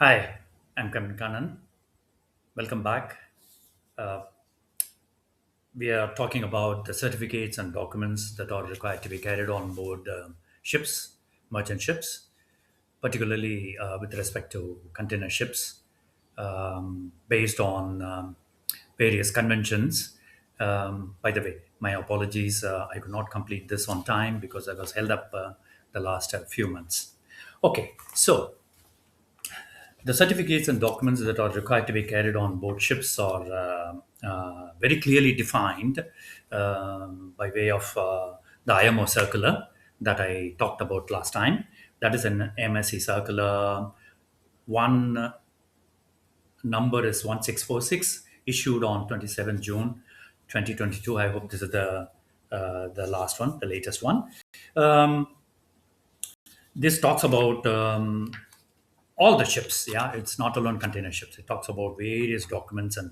Hi, I'm Kamin Kanan. Welcome back. Uh, we are talking about the certificates and documents that are required to be carried on board ships, merchant ships, particularly with respect to container ships, based on various conventions. By the way, my apologies, I could not complete this on time because I was held up the last few months. Okay, so the certificates and documents that are required to be carried on board ships are very clearly defined by way of the IMO circular that I talked about last time. That is an MSC circular. One number is 1646, issued on 27 June 2022. I hope this is the last one, the latest one. Um, this talks about all the ships. Yeah, it's not alone container ships. It talks about various documents and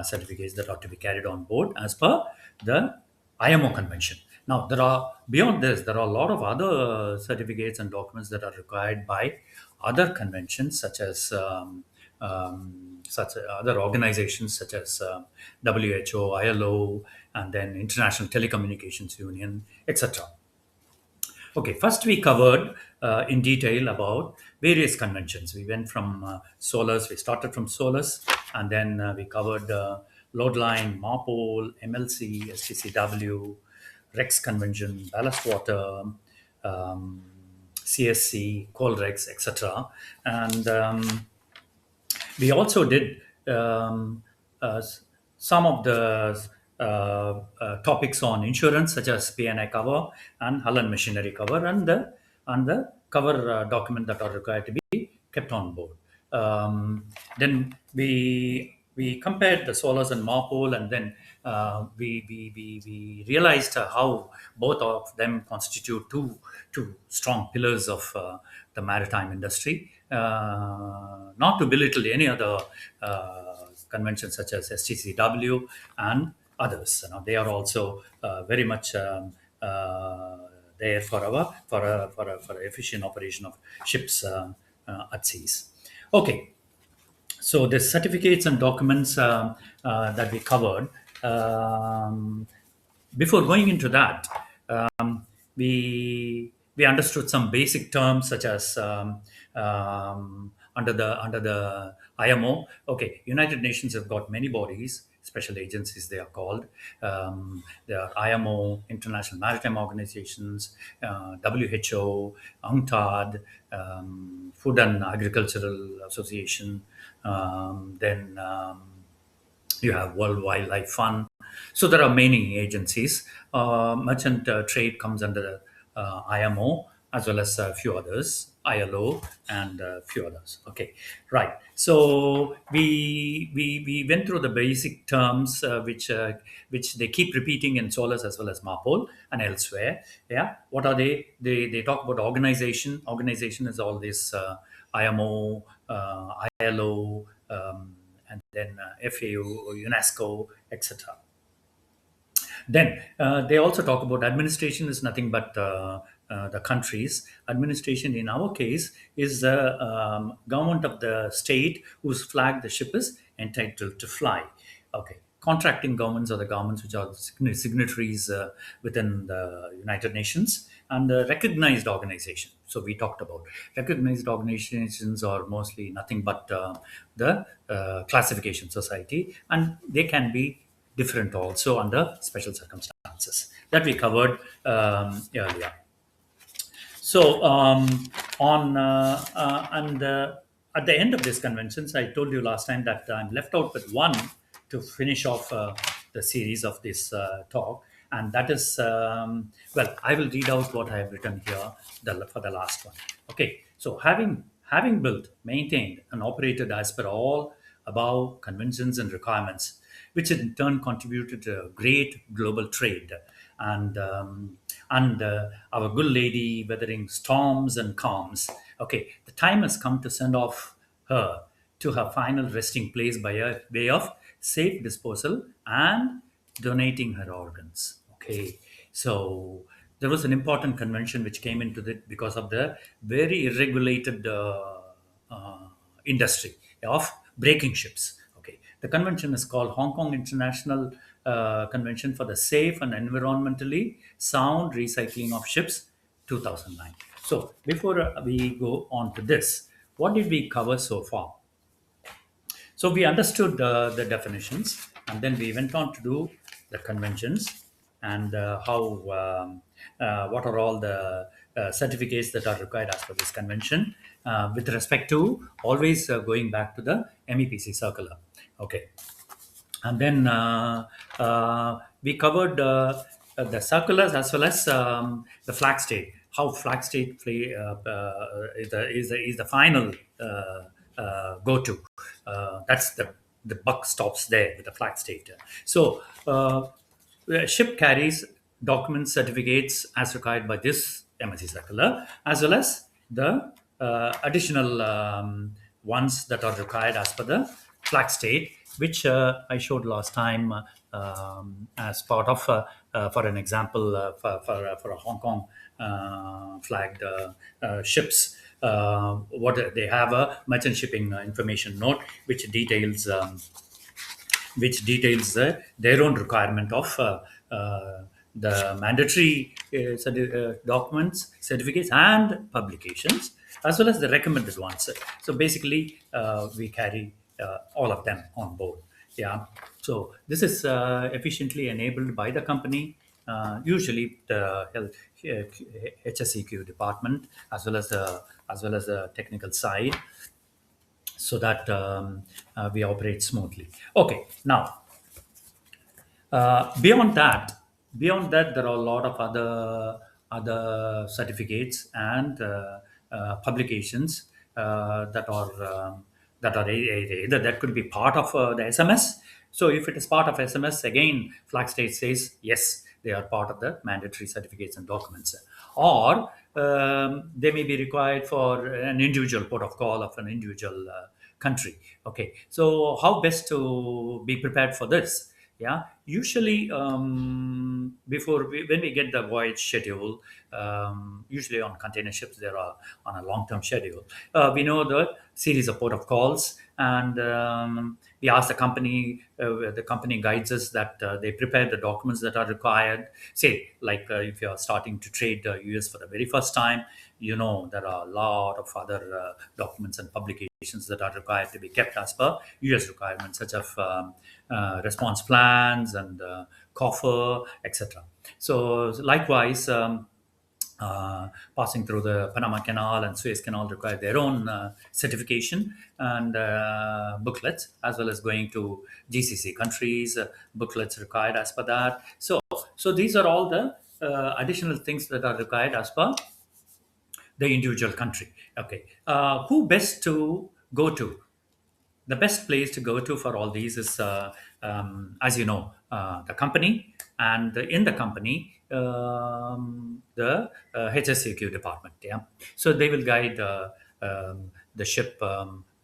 certificates that are to be carried on board as per the IMO convention. Now, there are beyond this, there are a lot of other certificates and documents that are required by other conventions, such other organizations such as WHO, ILO, and then International Telecommunications Union, etc. Okay, first we covered in detail about various conventions. We went from SOLAS, we started from SOLAS, and then we covered load line, MARPOL, MLC, STCW, REX convention, ballast water, um, CSC, COLREX, etc. And we also did uh, some of the topics on insurance, such as P&I cover and hull and machinery cover, and the cover document that are required to be kept on board. Then we compared the Solas and Marpol, and then we realized how both of them constitute two strong pillars of the maritime industry. Not to belittle any other conventions such as STCW and others. They are also very much there for our for efficient operation of ships at seas. Okay, so the certificates and documents that we covered. Before going into that, we understood some basic terms such as under the IMO. Okay, United Nations have got many bodies, special agencies they are called. There are IMO, International Maritime Organizations, WHO, UNCTAD, Food and Agricultural Association, then you have World Wildlife Fund. So there are many agencies. Merchant trade comes under IMO, as well as a few others, ILO, and a few others. Okay, right. So we went through the basic terms, which they keep repeating in Solus as well as Marpol and elsewhere. Yeah, what are they? They talk about organization. Organization is all this IMO, ILO. And then FAO, UNESCO, etc. Then they also talk about administration is nothing but the countries. Administration, in our case, is the government of the state whose flag the ship is entitled to fly. Okay. Contracting governments are the governments which are signatories within the United Nations, and the recognized organization. So we talked about recognized organizations are mostly nothing but the classification society, and they can be different also under special circumstances that we covered earlier. So on and at the end of these conventions, I told you last time that I'm left out with one to finish off the series of this talk, and that is well, I will read out what I have written here for the last one. Okay, so having built, maintained, and operated as per all above conventions and requirements, which in turn contributed to great global trade and our good lady weathering storms and calms. Okay, the time has come to send off her to her final resting place by a way of safe disposal and donating her organs. Okay, so there was an important convention which came into it because of the very irregulated uh, industry of breaking ships. Okay, the convention is called Hong Kong International Convention for the Safe and Environmentally Sound Recycling of Ships, 2009. So before we go on to this, what did we cover so far? So we understood the definitions, and then we went on to do the conventions and what are all the certificates that are required as per this convention, with respect to always going back to the MEPC circular. Okay, and then we covered the circulars as well as the flag state. How flag state play is the final go to. That's the buck stops there with the flag state. So the ship carries documents, certificates as required by this MSC circular, as well as the additional ones that are required as per the flag state, which I showed last time as part of, for an example, for a Hong Kong flagged ships. What they have a merchant shipping information note, which details their own requirement of the mandatory documents, certificates, and publications, as well as the recommended ones. So basically, we carry all of them on board. Yeah. So this is efficiently enabled by the company, usually the HSEQ department, as well as the technical side, so that we operate smoothly. Okay, now beyond that, there are a lot of other certificates and publications that are either that could be part of the SMS. So if it is part of SMS, again, flag state says yes, they are part of the mandatory certificates and documents, or they may be required for an individual port of call of an individual country. Okay, so how best to be prepared for this? Yeah, usually when we get the voyage schedule, usually on container ships there are on a long-term schedule. We know the series of port of calls, and we ask the company. The company guides us that they prepare the documents that are required. Say, like if you are starting to trade US for the very first time, there are a lot of other documents and publications that are required to be kept as per US requirements, such as response plans and coffer, etc. So likewise, passing through the Panama Canal and Suez Canal require their own certification and booklets, as well as going to GCC countries, booklets required as per that. So these are all the additional things that are required as per the individual country. Okay, who best to go to? The best place to go to for all these is, as you know, the company, and in the company, the HSCQ department. Yeah, so they will guide the ship.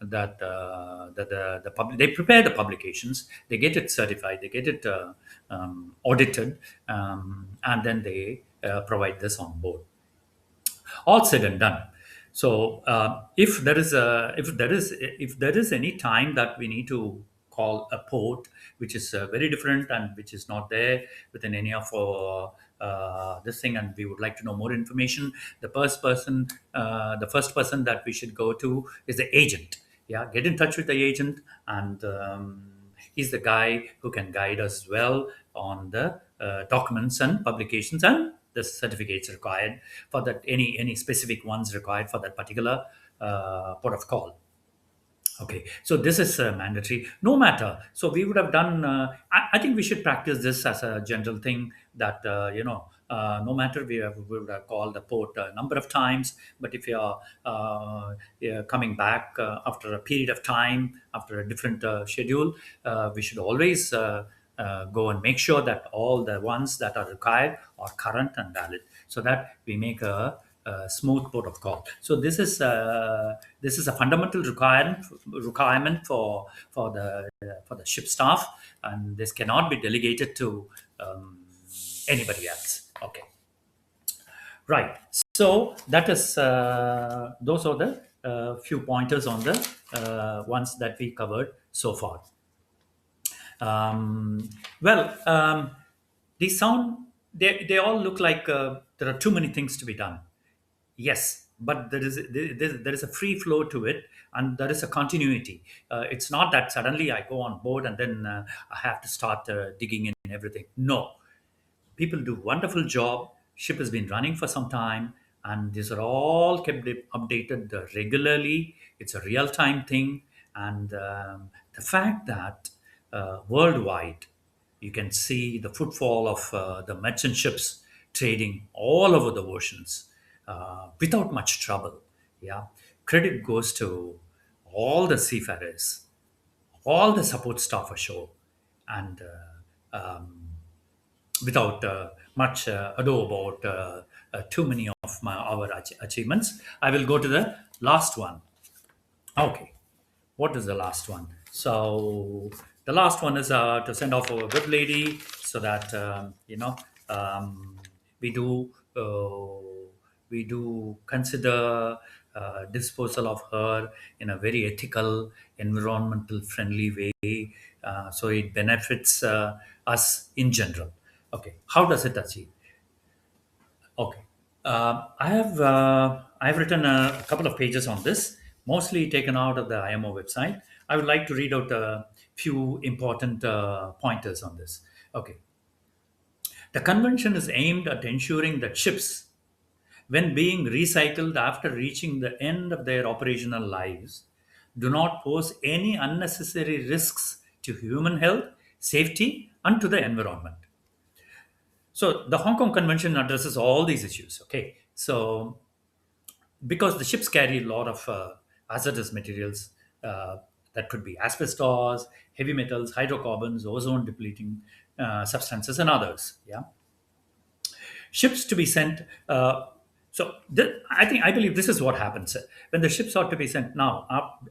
That the public, they prepare the publications, they get it certified, they get it audited, and then they provide this on board. All said and done. So if there is any time that we need to call a port, which is very different and which is not there within any of our this thing, and we would like to know more information, the first person that we should go to is the agent. Yeah, get in touch with the agent, and he's the guy who can guide us well on the documents and publications and the certificates required for that, any specific ones required for that particular port of call. Okay, so this is mandatory, no matter. So we would have done. I think we should practice this as a general thing, that no matter we would have called the port a number of times, but if you are coming back after a period of time, after a different schedule, we should always go and make sure that all the ones that are required are current and valid, so that we make a smooth port of call. So this is a fundamental requirement for the ship staff, and this cannot be delegated to anybody else. Okay, right. So that is those are the few pointers on the ones that we covered so far. Um, well, these sound, they all look like there are too many things to be done. Yes, but there is a free flow to it, and there is a continuity. It's not that suddenly I go on board and then I have to start digging in everything. No, people do wonderful job. Ship has been running for some time, and these are all kept updated regularly. It's a real time thing, and the fact that worldwide you can see the footfall of the merchant ships trading all over the oceans without much trouble. Yeah, credit goes to all the seafarers, all the support staff ashore, and without much ado about too many of our achievements, I will go to the last one. Okay, what is the last one? So the last one is to send off our good lady, so that um, we do we do consider disposal of her in a very ethical, environmental friendly way, so it benefits us in general. Okay, how does it achieve? Okay. I have written a couple of pages on this, mostly taken out of the IMO website. I would like to read out a few important pointers on this. Okay. The convention is aimed at ensuring that ships, when being recycled after reaching the end of their operational lives, do not pose any unnecessary risks to human health, safety, and to the environment. So the Hong Kong Convention addresses all these issues. Okay, so because the ships carry a lot of hazardous materials, uh, that could be asbestos, heavy metals, hydrocarbons, ozone depleting substances, and others. Yeah, ships to be sent. I believe this is what happens when the ships are to be sent now. Up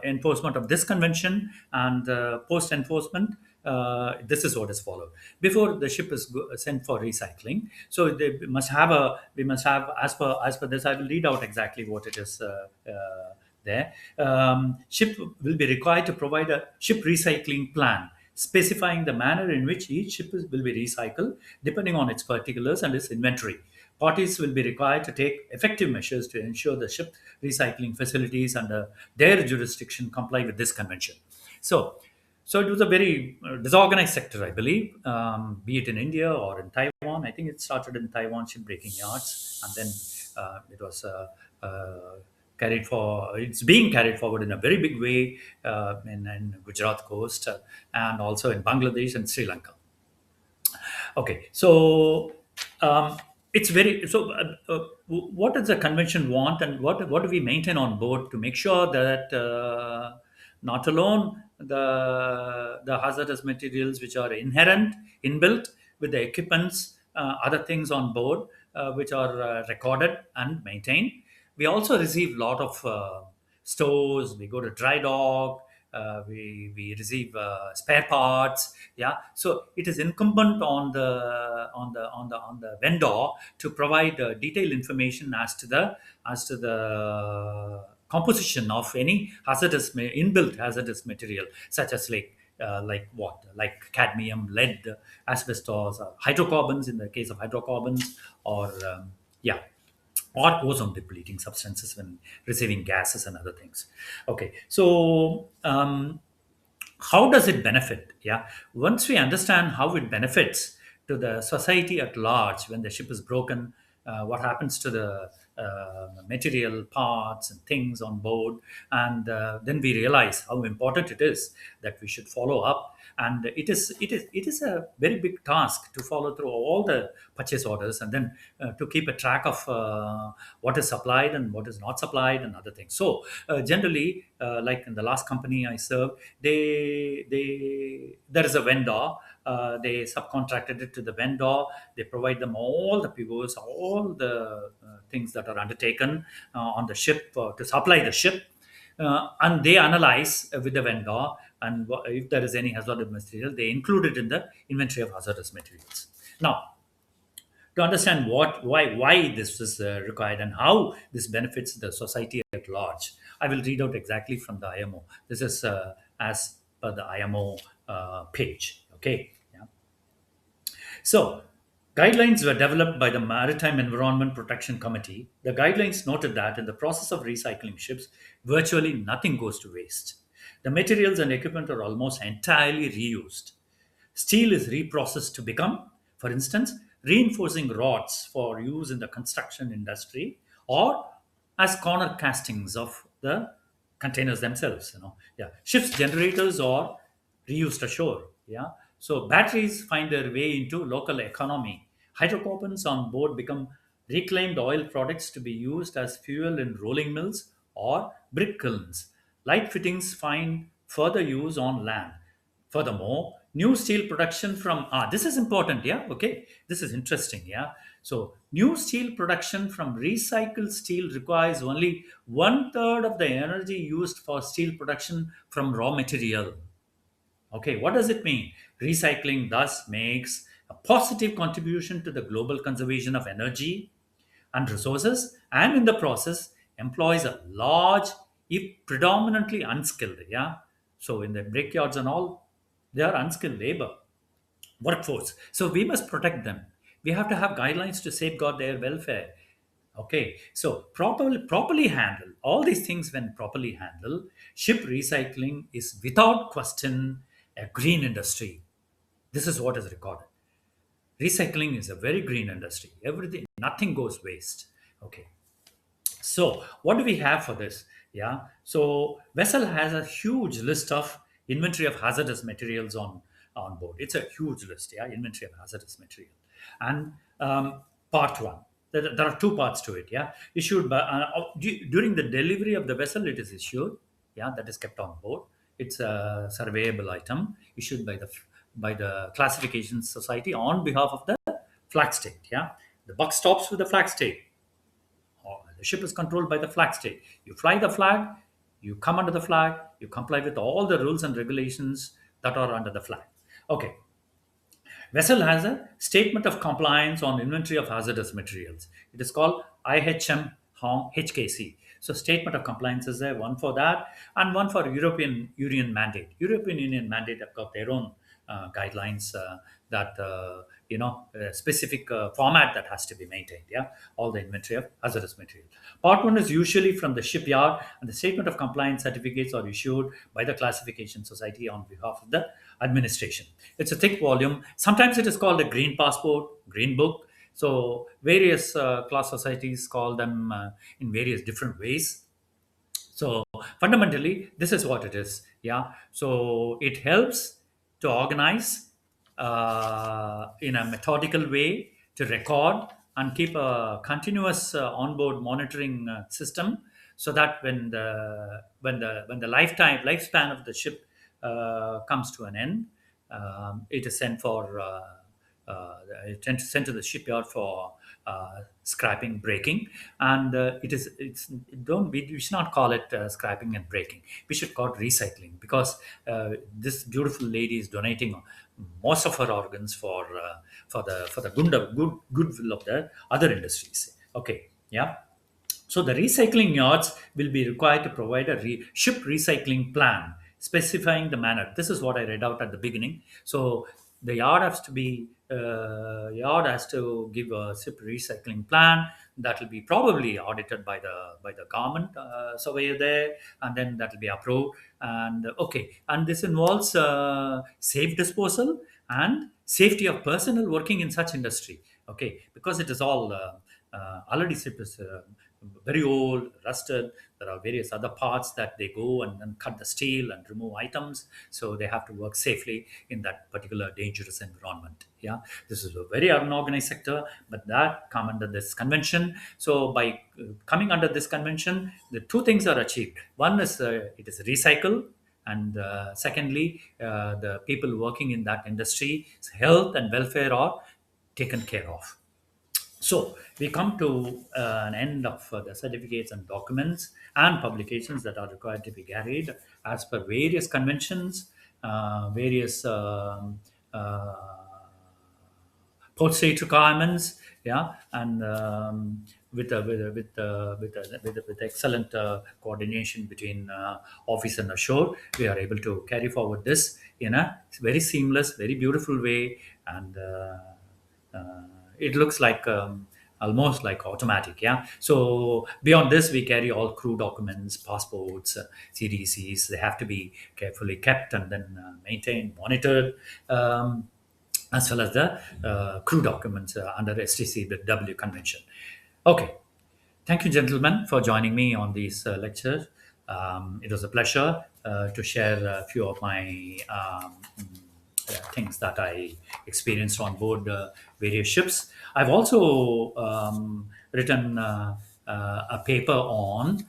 enforcement of this convention and post enforcement. This is what is followed before the ship is sent for recycling. So they must have a. We must have, as per this. I will read out exactly what it is. There, ship will be required to provide a ship recycling plan specifying the manner in which each ship will be recycled depending on its particulars and its inventory. Parties will be required to take effective measures to ensure the ship recycling facilities under their jurisdiction comply with this convention. So, so it was a very disorganized sector, I believe, be it in India or in Taiwan. I think it started in Taiwan shipbreaking yards, and then it was carried for. It's being carried forward in a very big way in Gujarat coast and also in Bangladesh and Sri Lanka. Okay, so um, it's very so. What does the convention want, and what do we maintain on board to make sure that not alone the hazardous materials which are inherent, inbuilt with the equipments, other things on board which are recorded and maintained. We also receive a lot of stores. We go to dry dock. We receive spare parts. Yeah, so it is incumbent on the vendor to provide detailed information as to the composition of any inbuilt hazardous material, such as like what, like cadmium, lead, asbestos, hydrocarbons in the case of hydrocarbons, or yeah, or ozone depleting substances when receiving gases and other things. Okay, so how does it benefit? Yeah, once we understand how it benefits to the society at large when the ship is broken, what happens to the material parts and things on board, and then we realize how important it is that we should follow up. And it is a very big task to follow through all the purchase orders, and then to keep a track of what is supplied and what is not supplied and other things. So generally, like in the last company I served, they there is a vendor. They subcontracted it to the vendor. They provide them all the POs, all the things that are undertaken on the ship to supply the ship, and they analyze with the vendor, and if there is any hazardous material, they include it in the inventory of hazardous materials. Now, to understand why this is required and how this benefits the society at large, I will read out exactly from the IMO. This is as per the IMO page. Okay. Yeah. So, guidelines were developed by the Maritime Environment Protection Committee. The guidelines noted that in the process of recycling ships, virtually nothing goes to waste. The materials and equipment are almost entirely reused. Steel is reprocessed to become, for instance, reinforcing rods for use in the construction industry or as corner castings of the containers themselves. Yeah, ships generators are reused ashore. Yeah, so batteries find their way into local economy. Hydrocarbons on board become reclaimed oil products to be used as fuel in rolling mills or brick kilns. Light fittings find further use on land. Furthermore, new steel production from this is important, yeah, okay, this is interesting, yeah. So new steel production from recycled steel requires only one third of the energy used for steel production from raw material. Okay, what does it mean? Recycling thus makes a positive contribution to the global conservation of energy and resources, and in the process employs a large, if predominantly unskilled, yeah. So in the brickyards and all, they are unskilled labor workforce. So we must protect them. We have to have guidelines to safeguard their welfare. Okay, so properly handled, all these things when properly handled, ship recycling is without question a green industry. This is what is recorded. Recycling is a very green industry. Everything, nothing goes waste. Okay, so what do we have for this? Yeah, so vessel has a huge list of inventory of hazardous materials on board. It's a huge list. Yeah, inventory of hazardous material. And part one, there are two parts to it. Yeah, issued by during the delivery of the vessel, it is issued. Yeah, that is kept on board. It's a surveyable item issued by the classification society on behalf of the flag state. Yeah, the buck stops with the flag state. The ship is controlled by the flag state. You fly the flag, you come under the flag, you comply with all the rules and regulations that are under the flag. Okay. Vessel has a statement of compliance on inventory of hazardous materials. It is called IHM HKC. So statement of compliance is there, one for that, and one for European Union mandate. European Union mandate have got their own guidelines that specific format that has to be maintained. Yeah, all the inventory of hazardous material. Part one is usually from the shipyard, and the statement of compliance certificates are issued by the classification society on behalf of the administration. It's a thick volume. Sometimes it is called a green passport, green book. So various class societies call them in various different ways. So fundamentally, this is what it is. Yeah. So it helps to organize in a methodical way to record and keep a continuous onboard monitoring system, so that when the lifespan of the ship comes to an end, it is sent for sent to the shipyard for scrapping, breaking, and it's don't we should not call it scrapping and breaking. We should call it recycling, because this beautiful lady is donating most of her organs for the goodwill of the other industries. Okay, yeah. So the recycling yards will be required to provide a ship recycling plan specifying the manner. This is what I read out at the beginning. So the yard has to give a ship recycling plan that will be probably audited by the government surveyor there, and then that will be approved. And okay, and this involves safe disposal and safety of personnel working in such industry. Okay, because it is all already ship is very old, rusted. There are various other parts that they go and cut the steel and remove items. So they have to work safely in that particular dangerous environment. Yeah, this is a very unorganized sector, but that come under this convention. So by coming under this convention, the two things are achieved. One is it is recycled, and secondly, the people working in that industry, health and welfare are taken care of. So we come to an end of the certificates and documents and publications that are required to be carried as per various conventions, various uh, port state requirements, yeah, and with excellent coordination between office and ashore, we are able to carry forward this in a very seamless, very beautiful way, and uh, it looks like almost like automatic. Yeah. So beyond this, we carry all crew documents, passports, cdcs. They have to be carefully kept and then maintained, monitored, as well as the crew documents under STCW convention. Okay. Thank you, gentlemen, for joining me on these lectures. It was a pleasure to share a few of my things that I experienced on board various ships. I've also written a paper on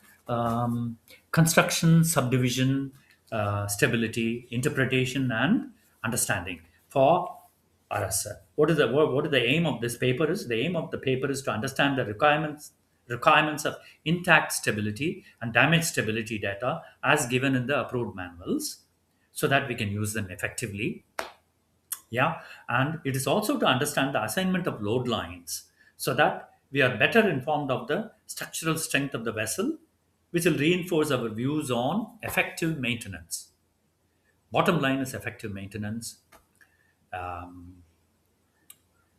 construction, subdivision, stability, interpretation, and understanding for us. What is the aim of this paper? Is the aim of the paper is to understand the requirements of intact stability and damaged stability data as given in the approved manuals, so that we can use them effectively. Yeah. And it is also to understand the assignment of load lines, so that we are better informed of the structural strength of the vessel, which will reinforce our views on effective maintenance. Bottom line is effective maintenance.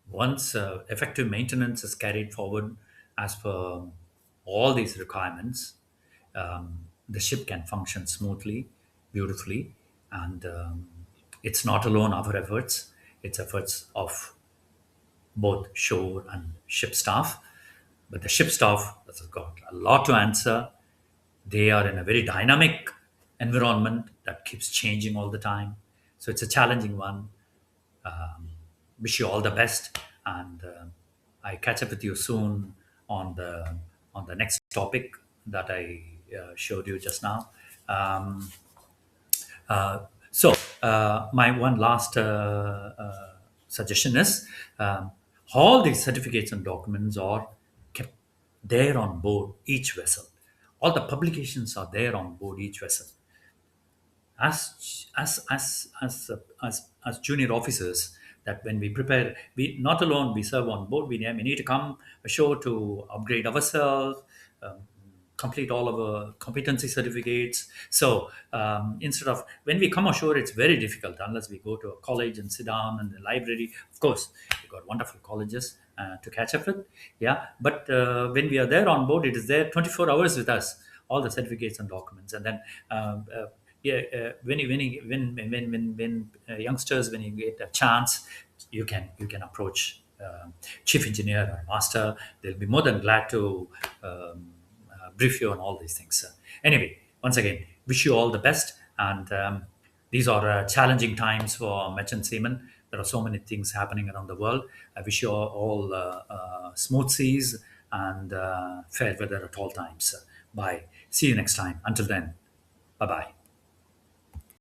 Once effective maintenance is carried forward as per all these requirements, the ship can function smoothly, beautifully, and it's not alone our efforts, it's efforts of both shore and ship staff. But the ship staff has got a lot to answer. They are in a very dynamic environment that keeps changing all the time. So it's a challenging one. Wish you all the best, and I catch up with you soon on the next topic that I showed you just now. Um, so my one last suggestion is, all these certificates and documents are kept there on board each vessel. All the publications are there on board each vessel. As junior officers, that when we prepare, we not alone we serve on board, we need to come ashore to upgrade ourselves, um, complete all of our competency certificates. So instead of, when we come ashore, it's very difficult unless we go to a college and sit down in the library. Of course, we've got wonderful colleges to catch up with. Yeah. But when we are there on board, it is there 24 hours with us, all the certificates and documents. And then yeah, when youngsters, when you get a chance, you can approach chief engineer or master. They'll be more than glad to brief you on all these things. Anyway, once again, wish you all the best. And these are challenging times for merchant seamen. There are so many things happening around the world. I wish you all smooth seas and fair weather at all times. Bye. See you next time. Until then, bye bye.